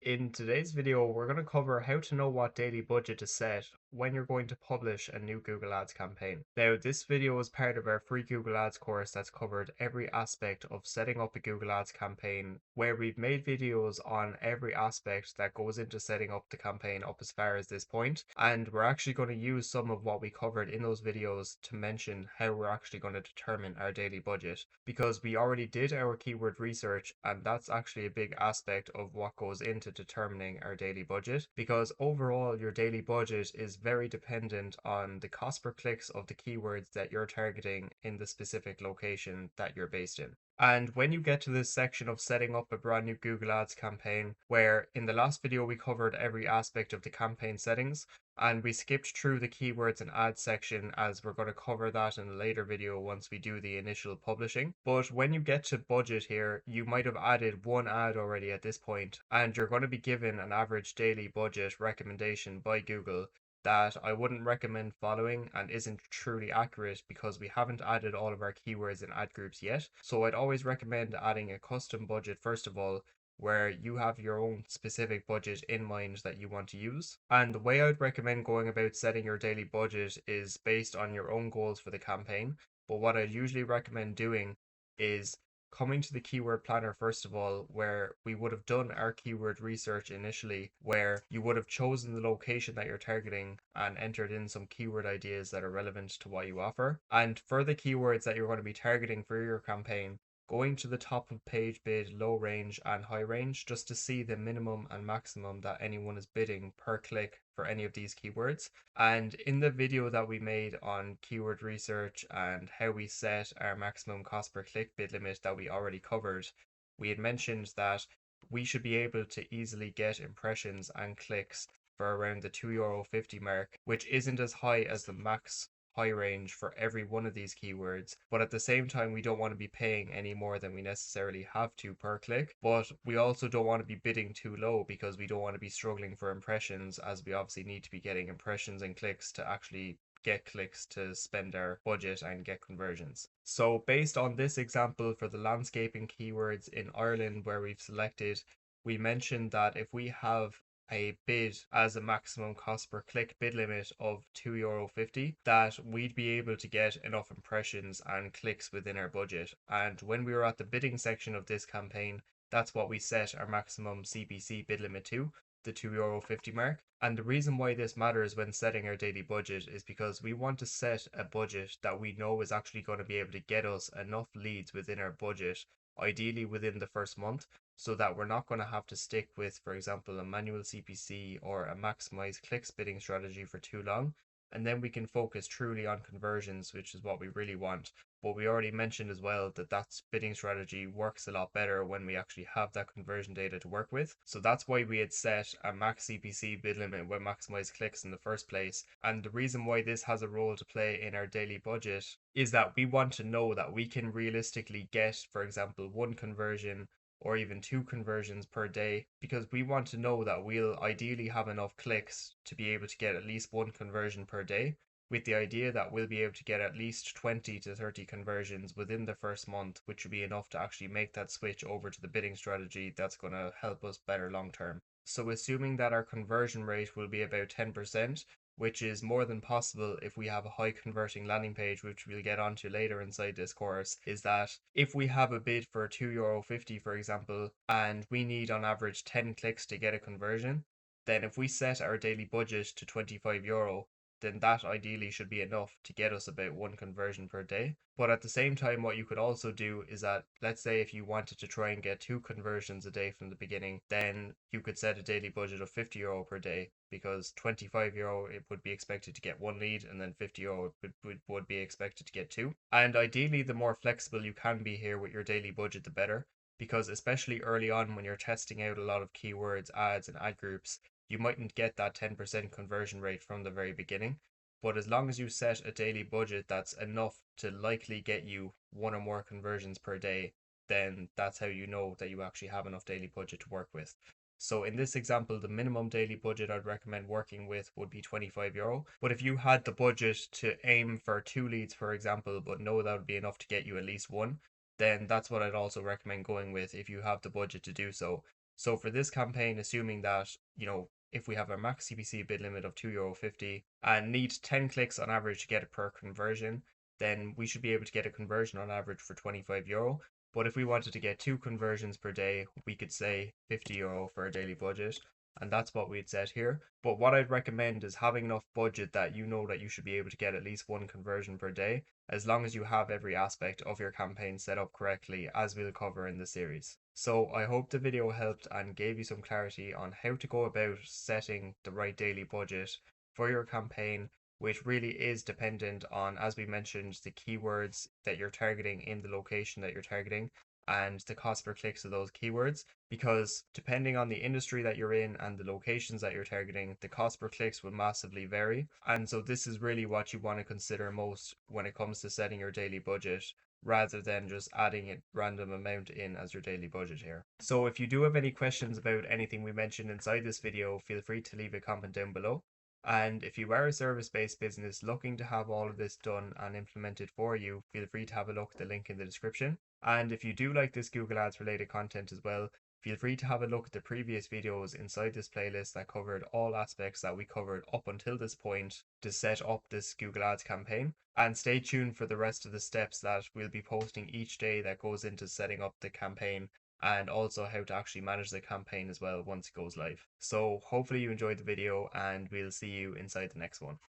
In today's video, we're going to cover how to know what daily budget to set when you're going to publish a new Google Ads campaign. Now, this video is part of our free Google Ads course that's covered every aspect of setting up a Google Ads campaign, where we've made videos on every aspect that goes into setting up the campaign up as far as this point. And we're actually going to use some of what we covered in those videos to mention how we're actually going to determine our daily budget, because we already did our keyword research, and that's actually a big aspect of what goes into determining our daily budget, because overall your daily budget is very dependent on the cost per clicks of the keywords that you're targeting in the specific location that you're based in. And when you get to this section of setting up a brand new Google Ads campaign, where in the last video we covered every aspect of the campaign settings, and we skipped through the keywords and ads section, as we're going to cover that in a later video once we do the initial publishing. But when you get to budget here, you might have added one ad already at this point, and you're going to be given an average daily budget recommendation by Google that I wouldn't recommend following and isn't truly accurate, because we haven't added all of our keywords and ad groups yet. So I'd always recommend adding a custom budget first of all, where you have your own specific budget in mind that you want to use. And the way I'd recommend going about setting your daily budget is based on your own goals for the campaign. But what I'd usually recommend doing is coming to the keyword planner first of all, where we would have done our keyword research initially, where you would have chosen the location that you're targeting and entered in some keyword ideas that are relevant to what you offer. And for the keywords that you're going to be targeting for your campaign, going to the top of page bid, low range and high range, just to see the minimum and maximum that anyone is bidding per click for any of these keywords. And in the video that we made on keyword research and how we set our maximum cost per click bid limit that we already covered, we had mentioned that we should be able to easily get impressions and clicks for around the €2.50 mark, which isn't as high as the max high range for every one of these keywords, but at the same time we don't want to be paying any more than we necessarily have to per click. But we also don't want to be bidding too low, because we don't want to be struggling for impressions, as we obviously need to be getting impressions and clicks to actually get clicks to spend our budget and get conversions. So based on this example for the landscaping keywords in Ireland where we've selected, we mentioned that if we have a bid as a maximum cost per click bid limit of €2.50, that we'd be able to get enough impressions and clicks within our budget. And when we were at the bidding section of this campaign, that's what we set our maximum CPC bid limit to, the €2.50 mark. And the reason why this matters when setting our daily budget is because we want to set a budget that we know is actually going to be able to get us enough leads within our budget, ideally within the first month, so that we're not going to have to stick with, for example, a manual CPC or a maximize clicks bidding strategy for too long. And then we can focus truly on conversions, which is what we really want. But we already mentioned as well that that bidding strategy works a lot better when we actually have that conversion data to work with. So that's why we had set a max CPC bid limit with maximize clicks in the first place. And the reason why this has a role to play in our daily budget is that we want to know that we can realistically get, for example, one conversion or even two conversions per day, because we want to know that we'll ideally have enough clicks to be able to get at least one conversion per day, with the idea that we'll be able to get at least 20 to 30 conversions within the first month, which would be enough to actually make that switch over to the bidding strategy that's going to help us better long term. So assuming that our conversion rate will be about 10%, which is more than possible if we have a high converting landing page, which we'll get onto later inside this course, is that if we have a bid for €2.50, for example, and we need on average 10 clicks to get a conversion, then if we set our daily budget to €25, then that ideally should be enough to get us about one conversion per day. But at the same time, what you could also do is that, let's say if you wanted to try and get two conversions a day from the beginning, then you could set a daily budget of €50 per day, because €25 it would be expected to get one lead, and then €50 would be expected to get two. And ideally, the more flexible you can be here with your daily budget, the better, because especially early on when you're testing out a lot of keywords, ads, and ad groups, you mightn't get that 10% conversion rate from the very beginning. But as long as you set a daily budget that's enough to likely get you one or more conversions per day, then that's how you know that you actually have enough daily budget to work with. So in this example, the minimum daily budget I'd recommend working with would be €25. But if you had the budget to aim for two leads, for example, but know that would be enough to get you at least one, then that's what I'd also recommend going with if you have the budget to do so. So for this campaign, assuming that, if we have a max CPC bid limit of €2.50 and need 10 clicks on average to get it per conversion, then we should be able to get a conversion on average for €25. But if we wanted to get 2 conversions per day, we could say €50 for a daily budget. And that's what we'd set here. But what I'd recommend is having enough budget that you know that you should be able to get at least 1 conversion per day, as long as you have every aspect of your campaign set up correctly, as we'll cover in the series. So I hope the video helped and gave you some clarity on how to go about setting the right daily budget for your campaign, which really is dependent on, as we mentioned, the keywords that you're targeting in the location that you're targeting and the cost per clicks of those keywords, because depending on the industry that you're in and the locations that you're targeting, the cost per clicks will massively vary. And so this is really what you want to consider most when it comes to setting your daily budget, rather than just adding a random amount in as your daily budget here. So if you do have any questions about anything we mentioned inside this video, feel free to leave a comment down below. And if you are a service-based business looking to have all of this done and implemented for you, feel free to have a look at the link in the description. And if you do like this Google Ads related content as well, feel free to have a look at the previous videos inside this playlist that covered all aspects that we covered up until this point to set up this Google Ads campaign. And stay tuned for the rest of the steps that we'll be posting each day that goes into setting up the campaign, and also how to actually manage the campaign as well once it goes live. So hopefully you enjoyed the video, and we'll see you inside the next one.